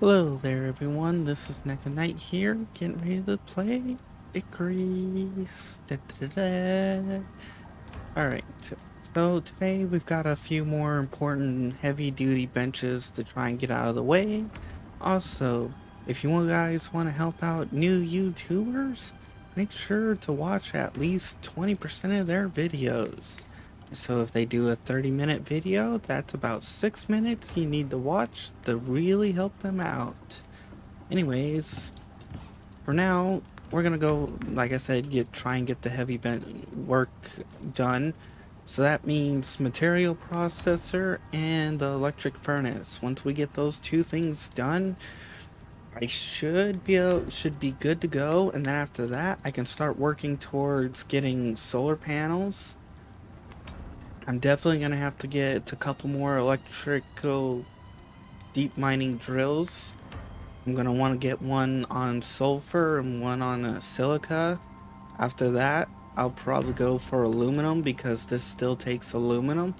Hello there, everyone. This is Neko here, getting ready to play Icarus. Alright, so today we've got a few more important heavy-duty benches to try and get out of the way. Also, if you guys want to help out new YouTubers, make sure to watch at least 20% of their videos. So if they do a 30-minute video, that's about 6 minutes you need to watch to really help them out. Anyways, for now, we're gonna go, like I said, try and get the heavy work done. So that means material processor and the electric furnace. Once we get those two things done, I should be good to go, and then after that, I can start working towards getting solar panels. I'm definitely gonna have to get a couple more electrical deep mining drills. I'm gonna want to get one on sulfur and one on silica. After that, I'll probably go for aluminum because this still takes aluminum.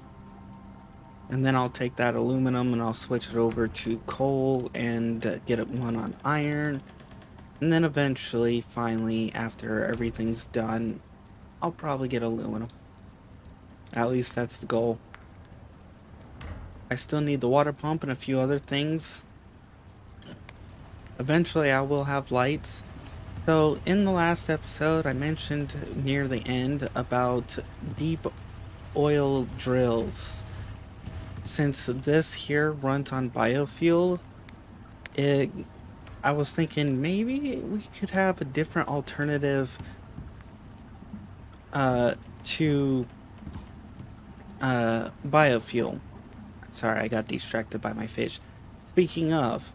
And then I'll take that aluminum and I'll switch it over to coal and get one on iron. And then eventually, finally, after everything's done, I'll probably get aluminum. At least that's the goal. I still need the water pump and a few other things. Eventually I will have lights. So in the last episode I mentioned near the end about deep oil drills. Since this here runs on biofuel, I was thinking maybe we could have a different alternative to biofuel. Sorry, I got distracted by my fish. Speaking of,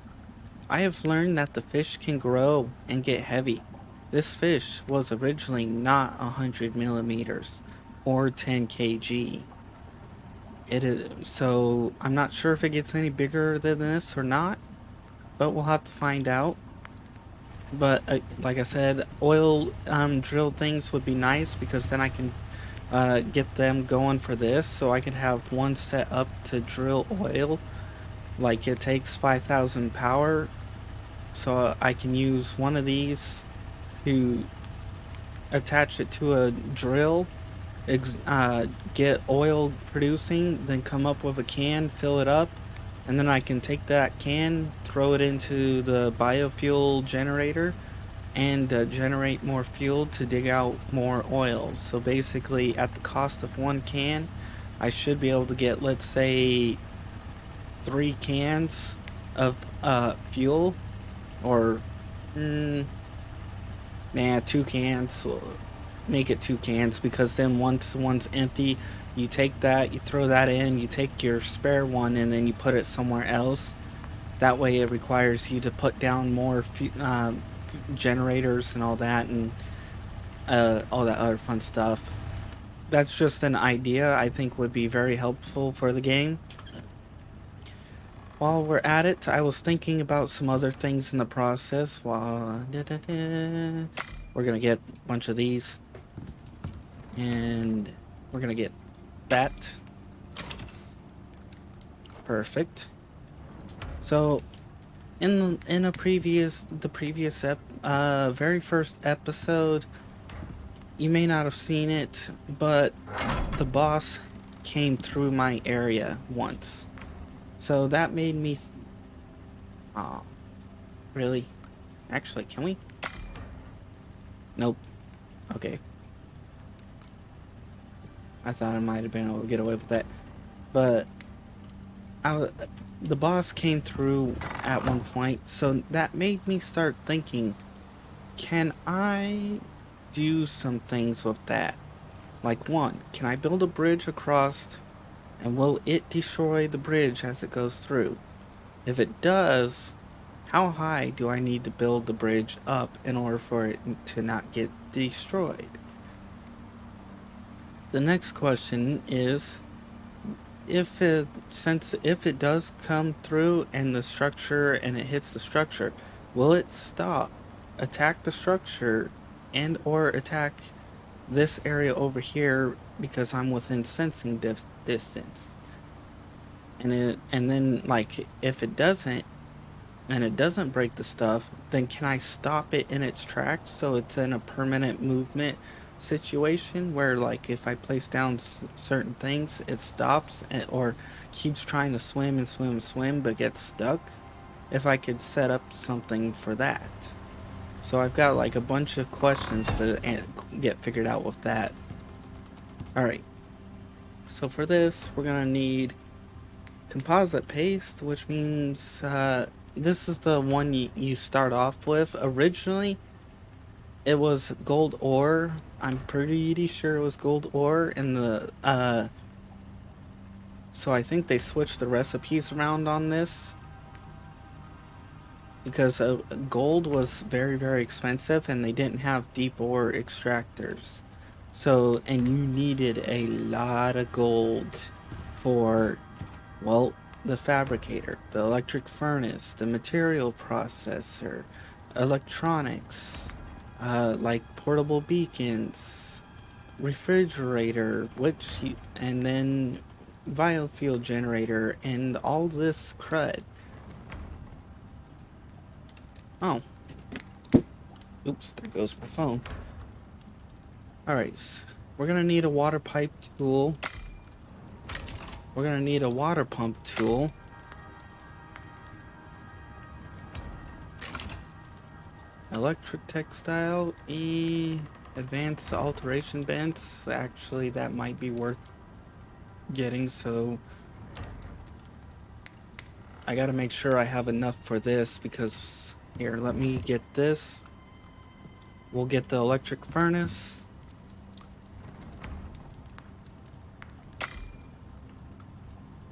I have learned that the fish can grow and get heavy. This fish was originally not 100 millimeters or 10 kg. So I'm not sure if it gets any bigger than this or not, but we'll have to find out. But like I said, oil drill things would be nice because then I can get them going for this, so I can have one set up to drill oil. Like it takes 5,000 power, so I can use one of these to attach it to a drill, get oil producing, then come up with a can, fill it up, and then I can take that can, throw it into the biofuel generator, and generate more fuel to dig out more oil. So basically, at the cost of one can, I should be able to get, let's say, 3 cans of fuel, or 2 cans. Make it 2 cans, because then once one's empty, you take that, you throw that in, you take your spare one, and then you put it somewhere else. That way it requires you to put down more generators and all that, and all that other fun stuff. That's just an idea I think would be very helpful for the game. While we're at it, I was thinking about some other things in the process. We're gonna get a bunch of these, and we're gonna get that. Perfect. So in the previous very first episode, you may not have seen it, but the boss came through my area once. So that made me oh, really? Actually, can we? Nope. Okay. I thought I might have been able to get away with that. But the boss came through at one point, so that made me start thinking, can I do some things with that? Like, one, can I build a bridge across, and will it destroy the bridge as it goes through? If it does, how high do I need to build the bridge up in order for it to not get destroyed? The next question is, if it does come through and the structure, and it hits the structure, will it stop, attack the structure, and or attack this area over here because I'm within sensing distance? And then, like, if it doesn't, and it doesn't break the stuff, then can I stop it in its tracks so it's in a permanent movement situation where, like, if I place down certain things, it stops or keeps trying to swim and swim and swim but gets stuck? If I could set up something for that. So I've got like a bunch of questions to get figured out with that. Alright, so for this, we're gonna need composite paste, which means this is the one you start off with. Originally, it was gold ore. I'm pretty sure it was gold ore in the so I think they switched the recipes around on this because gold was very expensive and they didn't have deep ore extractors. So, and you needed a lot of gold for, well, the fabricator, the electric furnace, the material processor, electronics, like portable beacons, refrigerator, and then biofuel generator, and all this crud. Oh. Oops, there goes my phone. Alright, so we're gonna need a water pipe tool. We're gonna need a water pump tool. Electric textile, advanced alteration bents. Actually, that might be worth getting, so I gotta make sure I have enough for this because here, let me get this. We'll get the electric furnace.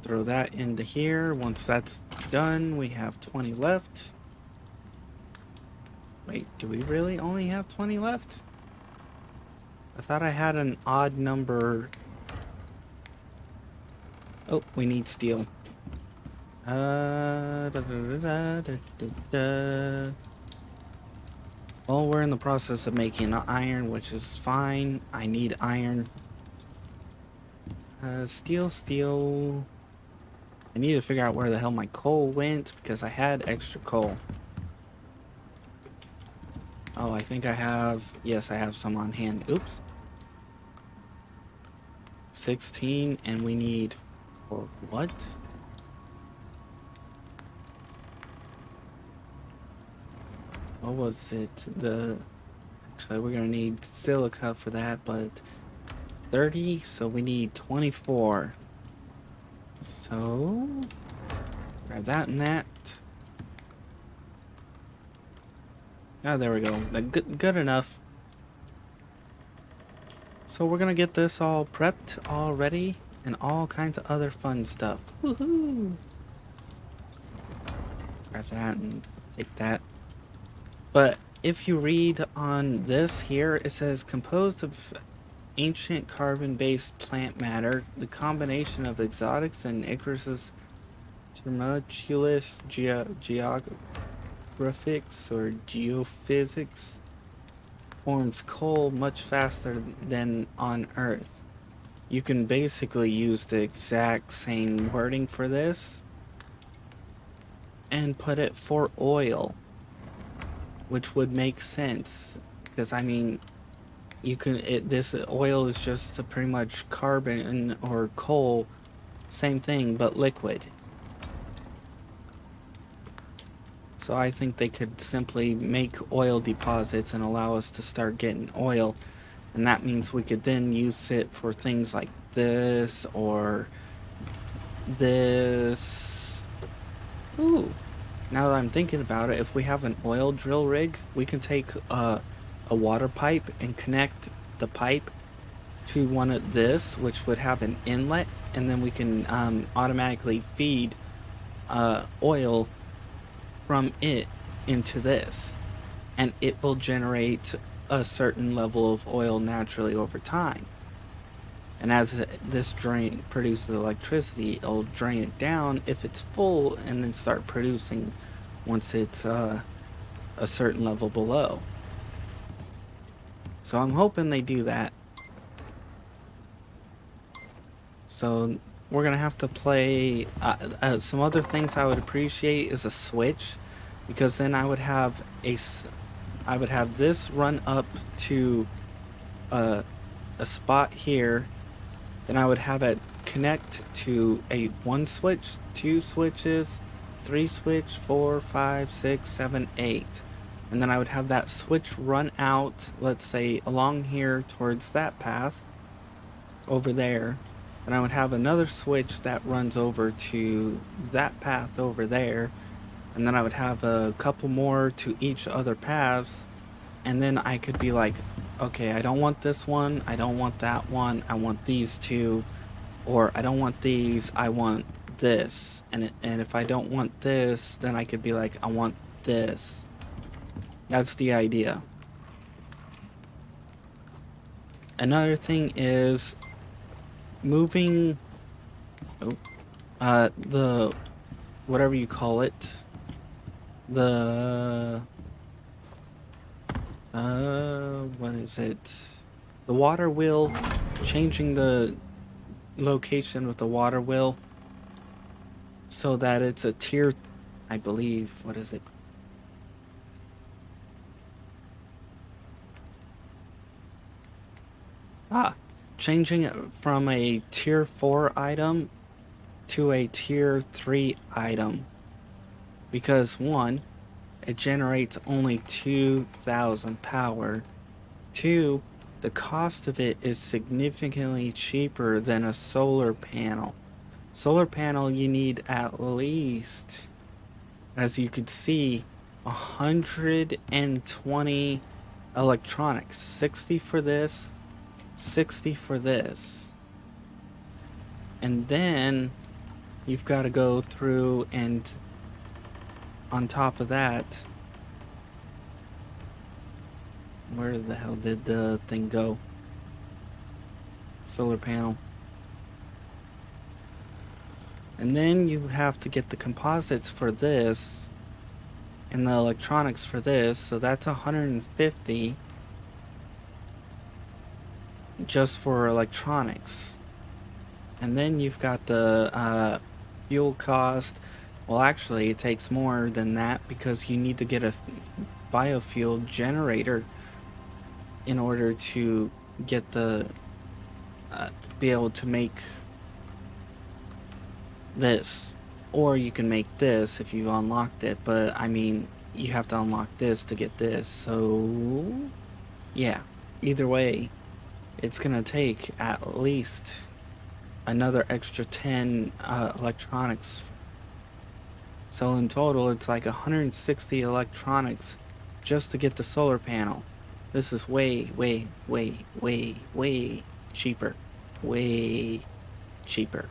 Throw that into here. Once that's done, we have 20 left. Wait, do we really only have 20 left? I thought I had an odd number. Oh, we need steel. Well, we're in the process of making iron, which is fine. I need iron. Steel. I need to figure out where the hell my coal went because I had extra coal. Oh, I think I have... Yes, I have some on hand. Oops. 16, and we need... For what? What was it? Actually, we're gonna need silica for that, but 30, so we need 24. So grab that and that. Oh, there we go. Good enough. So we're gonna get this all prepped, all ready, and all kinds of other fun stuff. Woohoo! Grab that and take that. But if you read on this here, it says composed of ancient carbon-based plant matter, the combination of exotics and Icarus's tumultuous geographics or geophysics forms coal much faster than on Earth. You can basically use the exact same wording for this and put it for oil, which would make sense because I mean this oil is just pretty much carbon or coal, same thing but liquid. So I think they could simply make oil deposits and allow us to start getting oil, and that means we could then use it for things like this or this. Ooh, now that I'm thinking about it, if we have an oil drill rig, we can take a water pipe and connect the pipe to one of this, which would have an inlet, and then we can automatically feed oil from it into this, and it will generate a certain level of oil naturally over time. And as this drain produces electricity, it'll drain it down if it's full and then start producing once it's a certain level below. So I'm hoping they do that. So we're gonna have to play some other things I would appreciate is a switch. because then I would have this run up to a, a spot here. Then I would have it connect to a 1 switch, 2 switches, 3 switch, 4, 5, 6, 7, 8. And then I would have that switch run out, let's say along here towards that path over there. And I would have another switch that runs over to that path over there. And then I would have a couple more to each other paths. And then I could be like, okay, I don't want this one, I don't want that one, I want these two, or I don't want these, I want this. And if I don't want this, then I could be like, I want this. That's the idea. Another thing is moving the whatever you call it, the what is it? The water wheel, changing the location with the water wheel so that it's a tier, I believe, what is it? Changing it from a tier 4 item to a tier 3 item. Because 1, it generates only 2,000 power. 2, the cost of it is significantly cheaper than a solar panel. Solar panel, you need at least, as you can see, 120 electronics. 60 for this, 60 for this. And then you've got to go through, and on top of that, where the hell did the thing go? Solar panel. And then you have to get the composites for this and the electronics for this, so that's 150 just for electronics. And then you've got the fuel cost. Well, actually, it takes more than that because you need to get a biofuel generator in order to get the be able to make this. Or you can make this if you unlocked it, but I mean, you have to unlock this to get this. So yeah, either way, it's gonna take at least another extra 10 electronics. So in total, it's like 160 electronics just to get the solar panel. This is way cheaper. Way cheaper.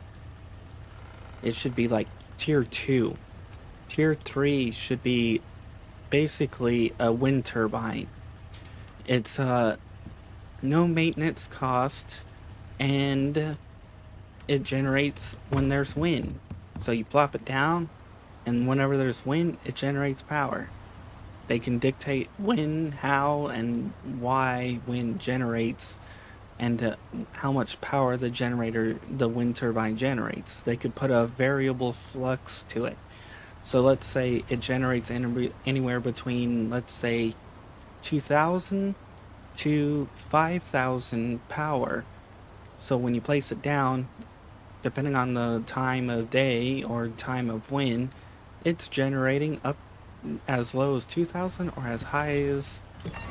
It should be like tier 2. Tier 3 should be basically a wind turbine. It's no maintenance cost, and it generates when there's wind. So you plop it down, and whenever there's wind, it generates power. They can dictate when, how, and why wind generates, and how much power the wind turbine generates. They could put a variable flux to it. So let's say it generates anywhere between, let's say, 2,000 to 5,000 power. So when you place it down, depending on the time of day or time of wind, it's generating up as low as 2,000 or as high as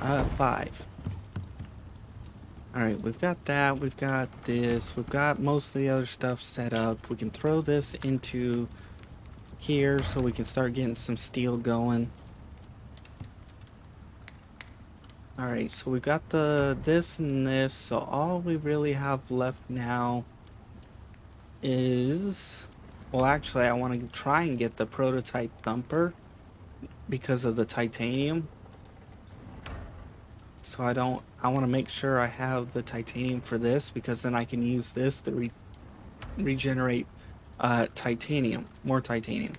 5. Alright, we've got that, we've got this, we've got most of the other stuff set up. We can throw this into here so we can start getting some steel going. Alright, so we've got this and this, so all we really have left now is, well, actually I want to try and get the prototype thumper because of the titanium. So I want to make sure I have the titanium for this, because then I can use this to regenerate titanium, more titanium.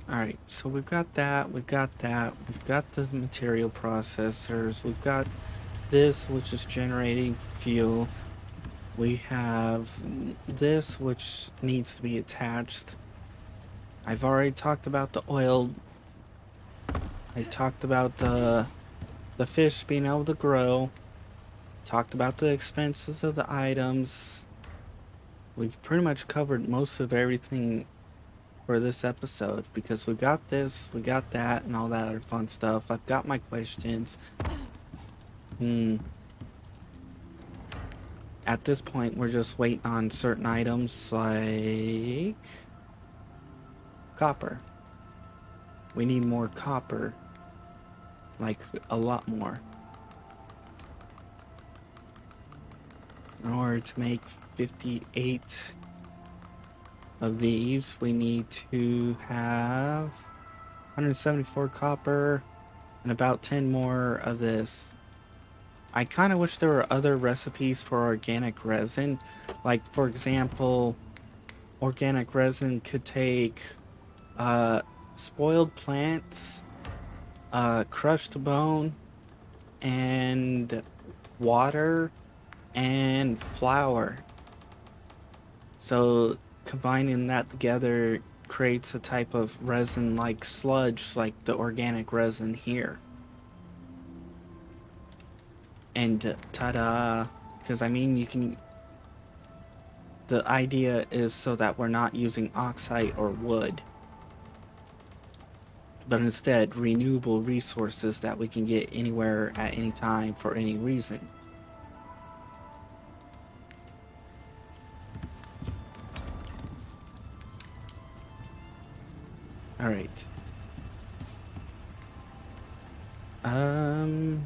Alright, so we've got that, we've got the material processors, we've got this, which is generating fuel. We have this, which needs to be attached. I've already talked about the oil. I talked about the fish being able to grow. Talked about the expenses of the items. We've pretty much covered most of everything for this episode because we got this, we got that, and all that other fun stuff. I've got my questions. At this point, we're just waiting on certain items like copper. We need more copper, like a lot more. In order to make 58 of these, we need to have 174 copper and about 10 more of this. I kind of wish there were other recipes for organic resin. Like, for example, organic resin could take spoiled plants, crushed bone, and water and flour. So combining that together creates a type of resin like sludge, like the organic resin here. And ta-da! Because I mean, you can. The idea is so that we're not using oxide or wood, but instead renewable resources that we can get anywhere at any time for any reason. All right. I'm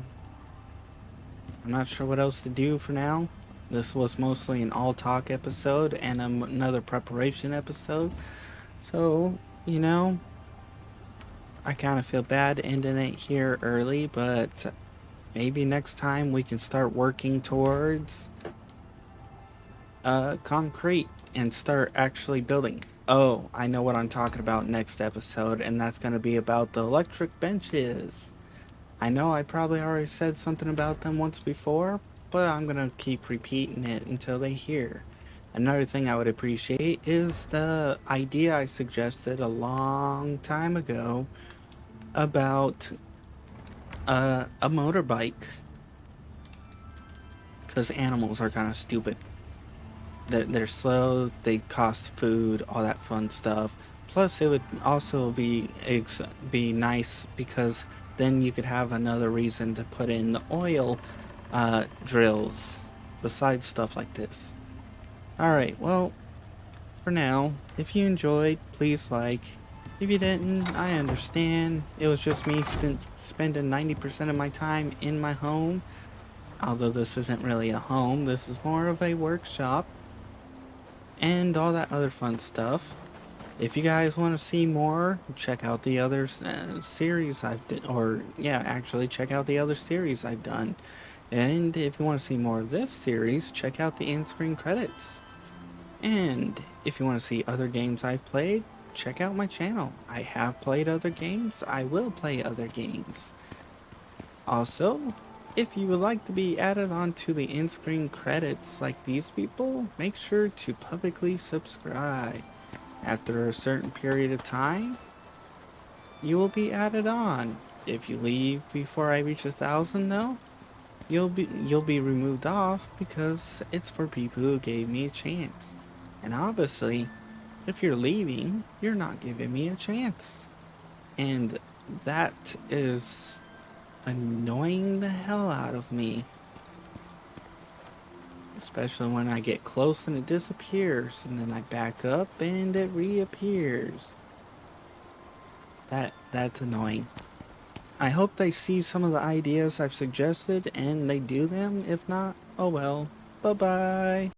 not sure what else to do for now. This was mostly an all talk episode and another preparation episode. So, you know, I kind of feel bad ending it here early, but maybe next time we can start working towards concrete and start actually building. Oh, I know what I'm talking about next episode, and that's going to be about the electric benches. I know I probably already said something about them once before, but I'm going to keep repeating it until they hear. Another thing I would appreciate is the idea I suggested a long time ago about a motorbike. Because animals are kind of stupid. They're slow, they cost food, all that fun stuff. Plus, it would also be nice because then you could have another reason to put in the oil drills besides stuff like this. Alright, well, for now, if you enjoyed, please like. If you didn't, I understand. It was just me spending 90% of my time in my home. Although this isn't really a home, this is more of a workshop. And all that other fun stuff. If you guys want to see more, check out the other series I've done, check out the other series I've done. And if you want to see more of this series, check out the in-screen credits. And if you want to see other games I've played, check out my channel. I have played other games. I will play other games. Also, if you would like to be added onto the in-screen credits like these people, make sure to publicly subscribe. After a certain period of time, you will be added on. If you leave before I reach 1,000 though, you'll be removed off because it's for people who gave me a chance. And obviously, if you're leaving, you're not giving me a chance. And that is annoying the hell out of me. Especially when I get close and it disappears, and then I back up and it reappears. That's annoying. I hope they see some of the ideas I've suggested and they do them. If not, oh well. Bye-bye.